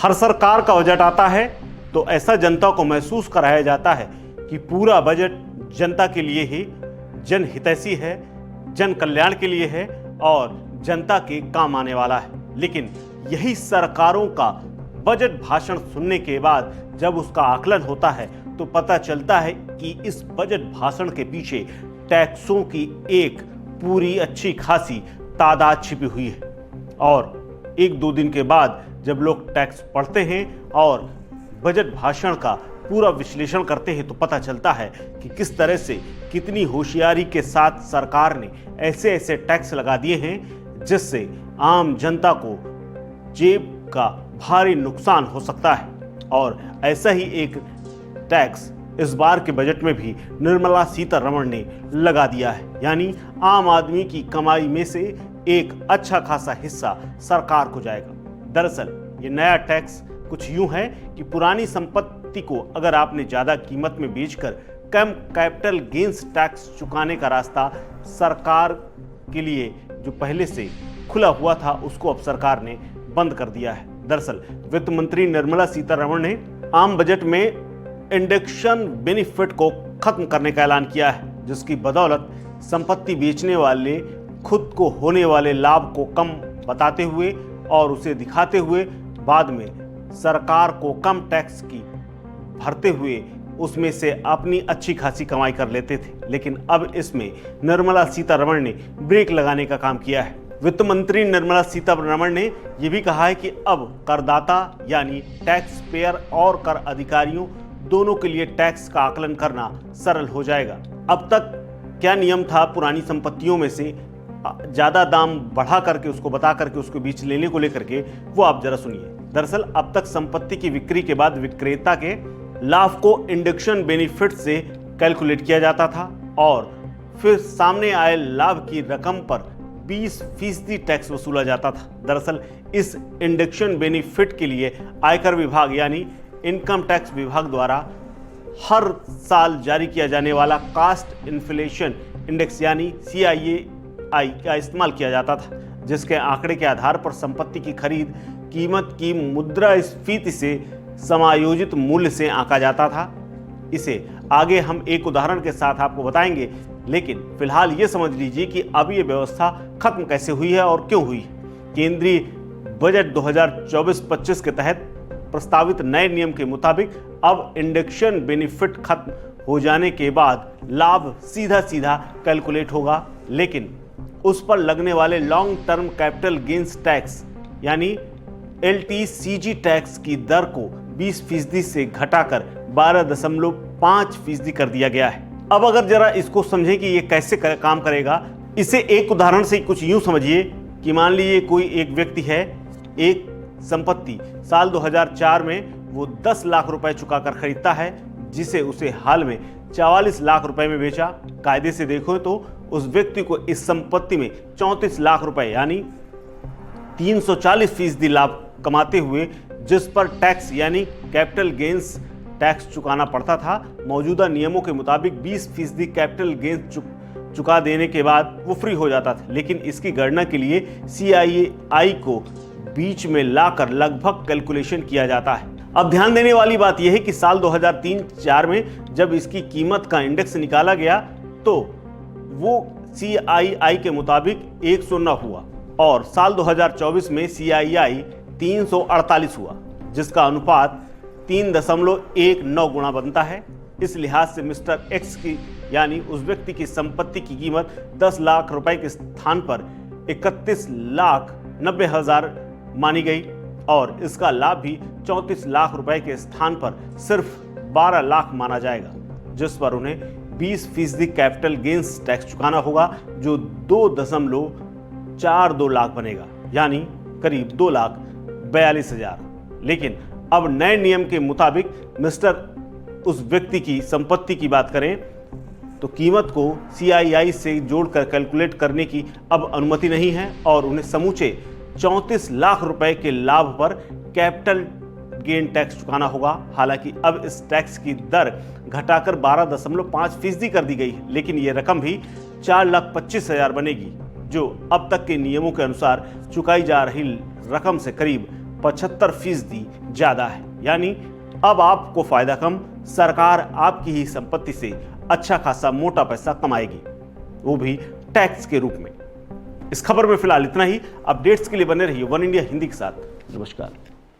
हर सरकार का बजट आता है तो ऐसा जनता को महसूस कराया जाता है कि पूरा बजट जनता के लिए ही जनहितैषी है, जन कल्याण के लिए है और जनता के काम आने वाला है। लेकिन यही सरकारों का बजट भाषण सुनने के बाद जब उसका आकलन होता है तो पता चलता है कि इस बजट भाषण के पीछे टैक्सों की एक पूरी अच्छी खासी तादाद छिपी हुई है। और एक दो दिन के बाद जब लोग टैक्स पढ़ते हैं और बजट भाषण का पूरा विश्लेषण करते हैं तो पता चलता है कि किस तरह से कितनी होशियारी के साथ सरकार ने ऐसे ऐसे टैक्स लगा दिए हैं जिससे आम जनता को जेब का भारी नुकसान हो सकता है। और ऐसा ही एक टैक्स इस बार के बजट में भी निर्मला सीतारमण ने लगा दिया है, यानी आम आदमी की कमाई में से एक अच्छा खासा हिस्सा सरकार को जाएगा। दरअसल ये नया टैक्स कुछ यूं है कि पुरानी संपत्ति को अगर आपने ज्यादा कीमत में बेचकर कम कैपिटल गेन्स टैक्स चुकाने का रास्ता सरकार के लिए जो पहले से खुला हुआ था उसको अब सरकार ने बंद कर दिया है। दरअसल वित्त मंत्री निर्मला सीतारमण ने आम बजट में इंडेक्शन बेनिफिट को खत्म करने का ऐलान किया है, जिसकी बदौलत संपत्ति बेचने वाले खुद को होने वाले लाभ को कम बताते हुए और उसे दिखाते हुए बाद में सरकार को कम टैक्स की भरते हुए उसमें से अपनी अच्छी खासी कमाई कर लेते थे। लेकिन अब इसमें निर्मला सीतारमण ने ब्रेक लगाने का काम किया है। वित्त मंत्री निर्मला सीतारमण ने यह भी कहा है कि अब करदाता यानी टैक्स पेयर और कर अधिकारियों दोनों के लिए टैक्स का आकलन करना सरल हो जाएगा। अब तक क्या नियम था पुरानी संपत्तियों में से ज्यादा दाम बढ़ा करके उसको बता करके उसको बीच लेने को लेकर के, वो आप जरा सुनिए। दरअसल अब तक संपत्ति की बिक्री के बाद विक्रेता के लाभ को इंडेक्शन बेनिफिट से कैलकुलेट किया जाता था और फिर सामने आए लाभ की रकम पर 20% टैक्स वसूला जाता था। दरअसल इस इंडेक्शन बेनिफिट के लिए आयकर विभाग यानी इनकम टैक्स विभाग द्वारा हर साल जारी किया जाने वाला कास्ट इन्फ्लेशन इंडेक्स यानी CIAI का इस्तेमाल किया जाता था, जिसके आंकड़े के आधार पर संपत्ति की खरीद कीमत की मुद्रास्फीति से समायोजित मूल्य से आंका जाता था। इसे आगे हम एक उदाहरण के साथ आपको बताएंगे, लेकिन फिलहाल ये समझ लीजिए कि अब ये व्यवस्था खत्म कैसे हुई है और क्यों हुई है। केंद्रीय बजट 2024-25 के तहत प्रस्तावित नए नियम के मुताबिक अब इंडेक्शन बेनिफिट खत्म हो जाने के बाद लाभ सीधा सीधा कैलकुलेट होगा, लेकिन उस पर लगने वाले long term capital gains tax यानी LTCG टैक्स की दर को 20% से घटाकर 12.5% कर दिया गया है। अब अगर जरा इसको समझें कि ये कैसे काम करेगा, इसे एक उदाहरण से कुछ यूं समझिए कि मान लीजिए कोई एक व्यक्ति है, एक संपत्ति साल 2004 में वो 10 लाख रुपए चुकाकर खरीदता है, जिसे उसे हाल में 44 लाख रुपए में बेचा। कायदे से देखो तो उस व्यक्ति को इस संपत्ति में 34 लाख रुपए यानी 340% लाभ कमाते हुए जिस पर टैक्स यानी कैपिटल गेन्स टैक्स चुकाना पड़ता था, मौजूदा नियमों के मुताबिक 20% कैपिटल गेन्स चुका देने के बाद वो फ्री हो जाता था। लेकिन इसकी गणना के लिए CIAI को बीच में लाकर लगभग कैलकुलेशन किया जाता है। अब ध्यान देने वाली बात यह है कि साल 2003-04 में जब इसकी कीमत का इंडेक्स निकाला गया तो वो CIAI के मुताबिक 109 हुआ और साल 2024 में CIAI 348 हुआ, जिसका अनुपात 3.19 गुना बनता है। इस लिहाज से मिस्टर एक्स की यानी उस व्यक्ति की संपत्ति की कीमत 10 लाख रुपए के स्थान पर 31,90,000 मानी गई और इसका लाभ भी 34 लाख रुपए के स्थान पर सिर्फ 12 लाख माना जाएगा, जिस पर उन्हें 20% कैपिटल गेन्स टैक्स चुकाना होगा, जो 2.42 लाख बनेगा, यानी करीब 2,42,000। लेकिन अब नए नियम के मुताबिक मिस्टर उस व्यक्ति की संपत्ति की बात करें तो कीमत को CIAI से जोड़कर कैलकुलेट करने की अब अनुमति नहीं है और उन्हें समूचे 34 लाख रुपए के लाभ पर कैपिटल गेन टैक्स चुकाना होगा। हालांकि अब इस टैक्स की दर घटाकर 12.5% कर दी गई है, लेकिन यह रकम भी 4,25,000 बनेगी, जो अब तक के नियमों के अनुसार चुकाई जा रही रकम से करीब 75% ज्यादा है। यानी अब आपको फायदा कम, सरकार आपकी ही संपत्ति से अच्छा खासा मोटा पैसा कमाएगी, वो भी टैक्स के रूप में। इस खबर में फिलहाल इतना ही। अपडेट्स के लिए बने रहिए वन इंडिया हिंदी के साथ। नमस्कार।